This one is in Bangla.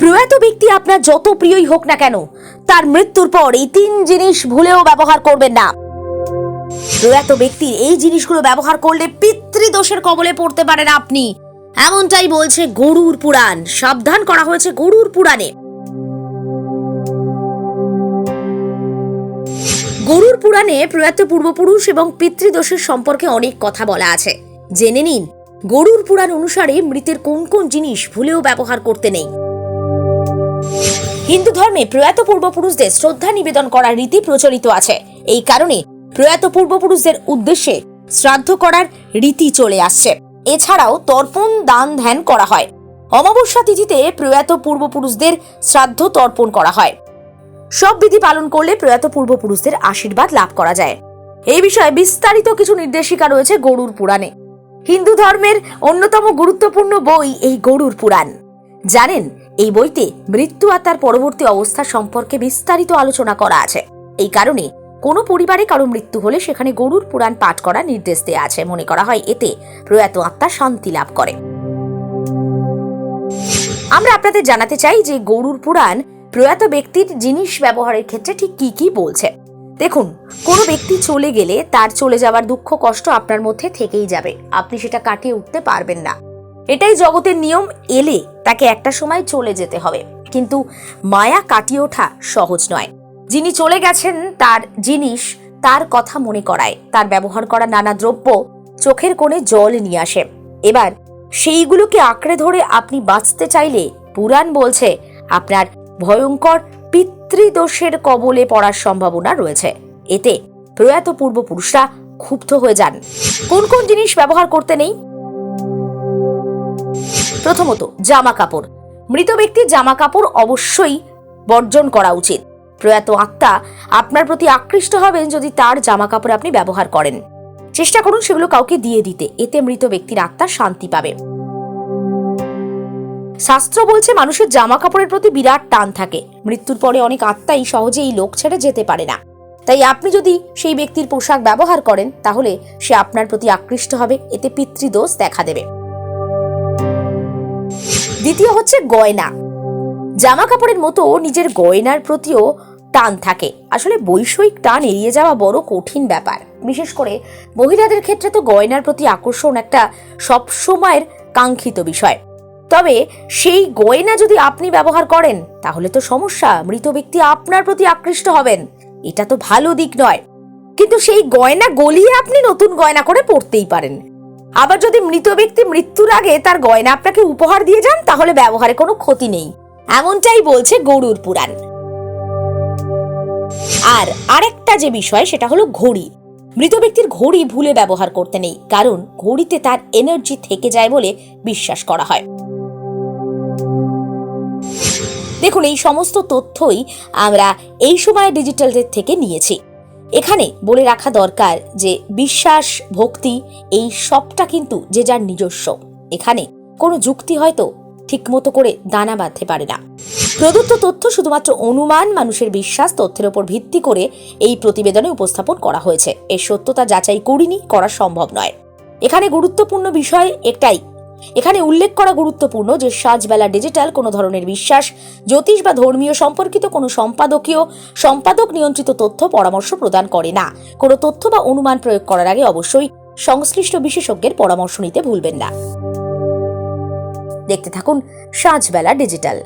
প্রয়াত ব্যক্তি আপনার যত প্রিয়ই হোক না কেন, তার মৃত্যুর পর এই 3 জিনিস ভুলেও ব্যবহার করবেন না। প্রয়াত ব্যক্তির এই জিনিসগুলো ব্যবহার করলে পিতৃদোষের কবলে পড়তে পারেন আপনি, এমনটাই বলছে গরুড় পুরাণ। সাবধান করা হয়েছে গরুড় পুরাণে। গরুড় পুরাণে প্রয়াত পূর্বপুরুষ এবং পিতৃদোষের সম্পর্কে অনেক কথা বলা আছে। জেনে নিন গরুড় পুরাণ অনুসারে মৃতের কোন কোন জিনিস ভুলেও ব্যবহার করতে নেই। হিন্দু ধর্মে প্রয়াত পূর্বপুরুষদের শ্রদ্ধা নিবেদন করার রীতি প্রচলিত আছে। এই কারণে প্রয়াত পূর্বপুরুষদের উদ্দেশ্যে শ্রাদ্ধ করার রীতি চলে আসছে। এছাড়াও তর্পণ দান ধ্যান করা হয়। অমাবস্যা তিথিতে প্রয়াত পূর্বপুরুষদের শ্রাদ্ধ তর্পণ করা হয়। সব বিধি পালন করলে প্রয়াত পূর্বপুরুষদের আশীর্বাদ লাভ করা যায়। এই বিষয়ে বিস্তারিত কিছু নির্দেশিকা রয়েছে গরুড় পুরাণে। হিন্দু ধর্মের অন্যতম গুরুত্বপূর্ণ বই এই গরুড় পুরাণ। জানেন, এই বইতে মৃত্যু আর তার পরবর্তী অবস্থা সম্পর্কে বিস্তারিত আলোচনা করা আছে। এই কারণে কোনো পরিবারে কারো মৃত্যু হলে সেখানে গরুড় পুরাণ পাঠ করার নির্দেশ দেওয়া আছে। মনে করা হয় এতে প্রয়াত আত্মা শান্তি লাভ করে। আমরা আপনাদের জানাতে চাই যে গরুড় পুরাণ প্রয়াত ব্যক্তির জিনিস ব্যবহারের ক্ষেত্রে ঠিক কি কি বলছে। দেখুন, কোনো ব্যক্তি চলে গেলে তার চলে যাওয়ার দুঃখ কষ্ট আপনার মধ্যে থেকেই যাবে। আপনি সেটা কাটিয়ে উঠতে পারবেন না। এটাই জগতের নিয়ম। এলে তাকে একটা সময় চলে যেতে হবে, কিন্তু মায়া কাটিয়ে ওঠা সহজ নয়। যিনি চলে গেছেন তার জিনিস তার কথা মনে করায়। তার ব্যবহার করা নানা দ্রব্য চোখের কোণে জল নিয়ে আসে। এবার সেইগুলোকে আঁকড়ে ধরে আপনি বাঁচতে চাইলে পুরাণ বলছে আপনার ভয়ঙ্কর পিতৃদোষের কবলে পড়ার সম্ভাবনা রয়েছে। এতে প্রয়াত পূর্বপুরুষরা ক্ষুব্ধ হয়ে যান। কোন কোন জিনিস ব্যবহার করতে নেই? প্রথমত, জামা কাপড়। মৃত ব্যক্তির জামা কাপড় অবশ্যই বর্জন করা উচিত। প্রয়াত আত্মা আপনার প্রতি আকৃষ্ট হবেন যদি তার জামা কাপড় আপনি ব্যবহার করেন। চেষ্টা করুন সেগুলো কাউকে দিয়ে দিতে। এতে মৃত ব্যক্তির আত্মা শান্তি পাবে। শাস্ত্র বলছে মানুষের জামা কাপড়ের প্রতি বিরাট টান থাকে। মৃত্যুর পরে অনেক আত্মাই সহজে এই লোক ছেড়ে যেতে পারে না। তাই আপনি যদি সেই ব্যক্তির পোশাক ব্যবহার করেন তাহলে সে আপনার প্রতি আকৃষ্ট হবে। এতে পিতৃদোষ দেখা দেবে। দ্বিতীয় হচ্ছে গয়না। জামা কাপড়ের মতো নিজের গয়নার প্রতিও টান থাকে। আসলে বৈষয়িক টান এড়িয়ে যাওয়া বড় কঠিন ব্যাপার। বিশেষ করে মহিলাদের ক্ষেত্রে তো গয়নার প্রতি আকর্ষণ একটা সবসময়ের কাঙ্ক্ষিত বিষয়। তবে সেই গয়না যদি আপনি ব্যবহার করেন তাহলে তো সমস্যা। মৃত ব্যক্তি আপনার প্রতি আকৃষ্ট হবেন। এটা তো ভালো দিক নয়। কিন্তু সেই গয়না গলিয়ে আপনি নতুন গয়না করে পরতেই পারেন। আবার যদি মৃত ব্যক্তি মৃত্যুর আগে তার গয়না আপনাকে উপহার দিয়ে যান তাহলে ব্যবহারে কোনো ক্ষতি নেই, এমনটাই বলছে গরুড় পুরাণ। আর আরেকটা যে বিষয় সেটা হলো ঘড়ি। মৃত ব্যক্তির ঘড়ি ভুলে ব্যবহার করতে নেই, কারণ ঘড়িতে তার এনার্জি থেকে যায় বলে বিশ্বাস করা হয়। দেখুন, এই সমস্ত তথ্যই আমরা এই সময় ডিজিটালদের থেকে নিয়েছি। এখানে বলে রাখা দরকার যে বিশ্বাস, ভক্তি এই সবটা কিন্তু যে যার নিজস্ব। এখানে কোনো যুক্তি হয়তো ঠিক মতো করে দানা বাঁধতে পারে না। প্রদত্ত তথ্য শুধুমাত্র অনুমান, মানুষের বিশ্বাস, তথ্যের উপর ভিত্তি করে এই প্রতিবেদনে উপস্থাপন করা হয়েছে। এর সত্যতা যাচাই করা সম্ভব নয়। এখানে গুরুত্বপূর্ণ বিষয় একটাই, এখানে উল্লেখ করা গুরুত্বপূর্ণ যে সাজবেলা ডিজিটাল কোনো ধরনের বিশ্বাস, জ্যোতিষ বা ধর্মীয় সম্পর্কিত কোনো সম্পাদক নিয়ন্ত্রিত তথ্য পরামর্শ প্রদান করে না। কোনো তথ্য বা অনুমান প্রয়োগ করার আগে অবশ্যই সংশ্লিষ্ট বিশেষজ্ঞের পরামর্শ নিতে ভুলবেন না। দেখতে থাকুন সাজবেলা ডিজিটাল।